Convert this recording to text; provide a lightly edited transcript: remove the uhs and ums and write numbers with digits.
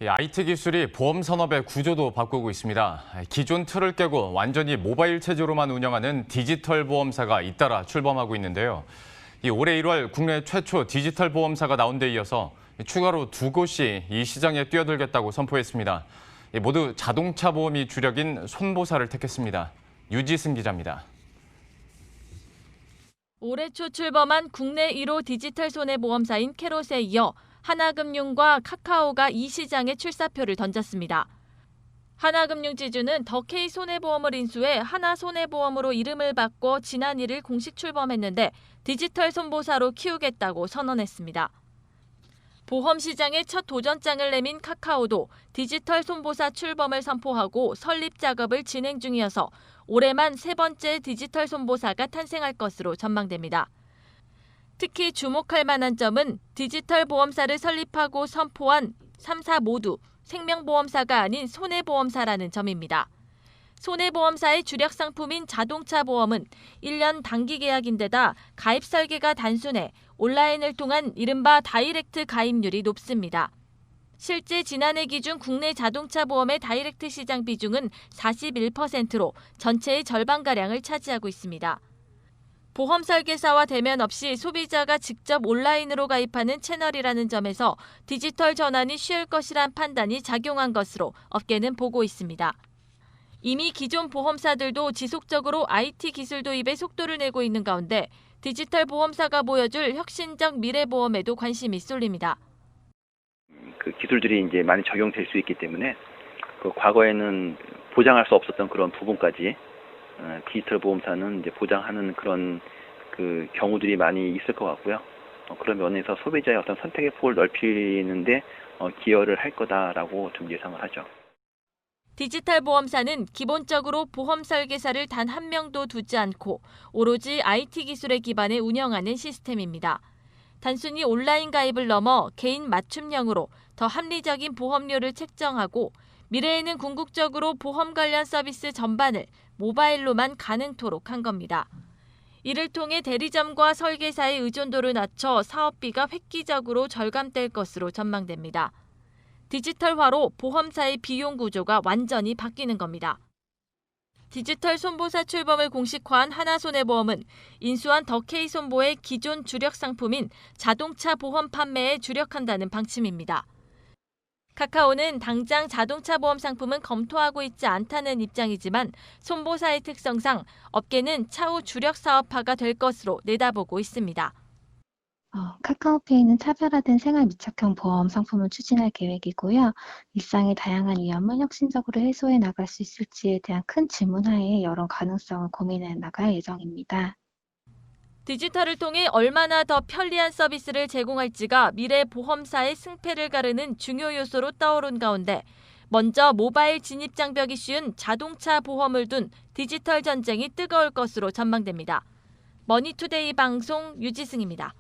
이 IT 기술이 보험 산업의 구조도 바꾸고 있습니다. 기존 틀을 깨고 완전히 모바일 체제로만 운영하는 디지털 보험사가 잇따라 출범하고 있는데요. 올해 1월 국내 최초 디지털 보험사가 나온 데 이어서 추가로 2곳이 이 시장에 뛰어들겠다고 선포했습니다. 모두 자동차 보험이 주력인 손보사를 택했습니다. 유지승 기자입니다. 올해 초 출범한 국내 1호 디지털 손해보험사인 캐롯에 이어 하나금융과 카카오가 이 시장에 출사표를 던졌습니다. 하나금융지주는 더케이 손해보험을 인수해 하나손해보험으로 이름을 바꿔 지난 1일 공식 출범했는데 디지털 손보사로 키우겠다고 선언했습니다. 보험 시장에 첫 도전장을 내민 카카오도 디지털 손보사 출범을 선포하고 설립 작업을 진행 중이어서 올해만 3번째 디지털 손보사가 탄생할 것으로 전망됩니다. 특히 주목할 만한 점은 디지털 보험사를 설립하고 선포한 3사 모두 생명보험사가 아닌 손해보험사라는 점입니다. 손해보험사의 주력 상품인 자동차 보험은 1년 단기 계약인데다 가입 설계가 단순해 온라인을 통한 이른바 다이렉트 가입률이 높습니다. 실제 지난해 기준 국내 자동차 보험의 다이렉트 시장 비중은 41%로 전체의 절반가량을 차지하고 있습니다. 보험 설계사와 대면 없이 소비자가 직접 온라인으로 가입하는 채널이라는 점에서 디지털 전환이 쉬울 것이란 판단이 작용한 것으로 업계는 보고 있습니다. 이미 기존 보험사들도 지속적으로 IT 기술 도입에 속도를 내고 있는 가운데 디지털 보험사가 보여줄 혁신적 미래보험에도 관심이 쏠립니다. 그 기술들이 이제 많이 적용될 수 있기 때문에 과거에는 보장할 수 없었던 그런 부분까지 디지털 보험사는 이제 보장하는 그런 그 경우들이 많이 있을 것 같고요. 그런 면에서 소비자의 어떤 선택의 폭을 넓히는데 기여를 할 거다라고 좀 예상을 하죠. 디지털 보험사는 기본적으로 보험 설계사를 단 한 명도 두지 않고 오로지 IT 기술에 기반해 운영하는 시스템입니다. 단순히 온라인 가입을 넘어 개인 맞춤형으로 더 합리적인 보험료를 책정하고 미래에는 궁극적으로 보험 관련 서비스 전반을 모바일로만 가능토록 한 겁니다. 이를 통해 대리점과 설계사의 의존도를 낮춰 사업비가 획기적으로 절감될 것으로 전망됩니다. 디지털화로 보험사의 비용 구조가 완전히 바뀌는 겁니다. 디지털 손보사 출범을 공식화한 하나손해보험은 인수한 더케이 손보의 기존 주력 상품인 자동차 보험 판매에 주력한다는 방침입니다. 카카오는 당장 자동차 보험 상품은 검토하고 있지 않다는 입장이지만 손보사의 특성상 업계는 차후 주력 사업화가 될 것으로 내다보고 있습니다. 카카오페이는 차별화된 생활 밀착형 보험 상품을 추진할 계획이고요. 일상의 다양한 위험을 혁신적으로 해소해 나갈 수 있을지에 대한 큰 질문하에 여러 가능성을 고민해 나갈 예정입니다. 디지털을 통해 얼마나 더 편리한 서비스를 제공할지가 미래 보험사의 승패를 가르는 중요 요소로 떠오른 가운데 먼저 모바일 진입 장벽이 쉬운 자동차 보험을 둔 디지털 전쟁이 뜨거울 것으로 전망됩니다. 머니투데이 방송 유지승입니다.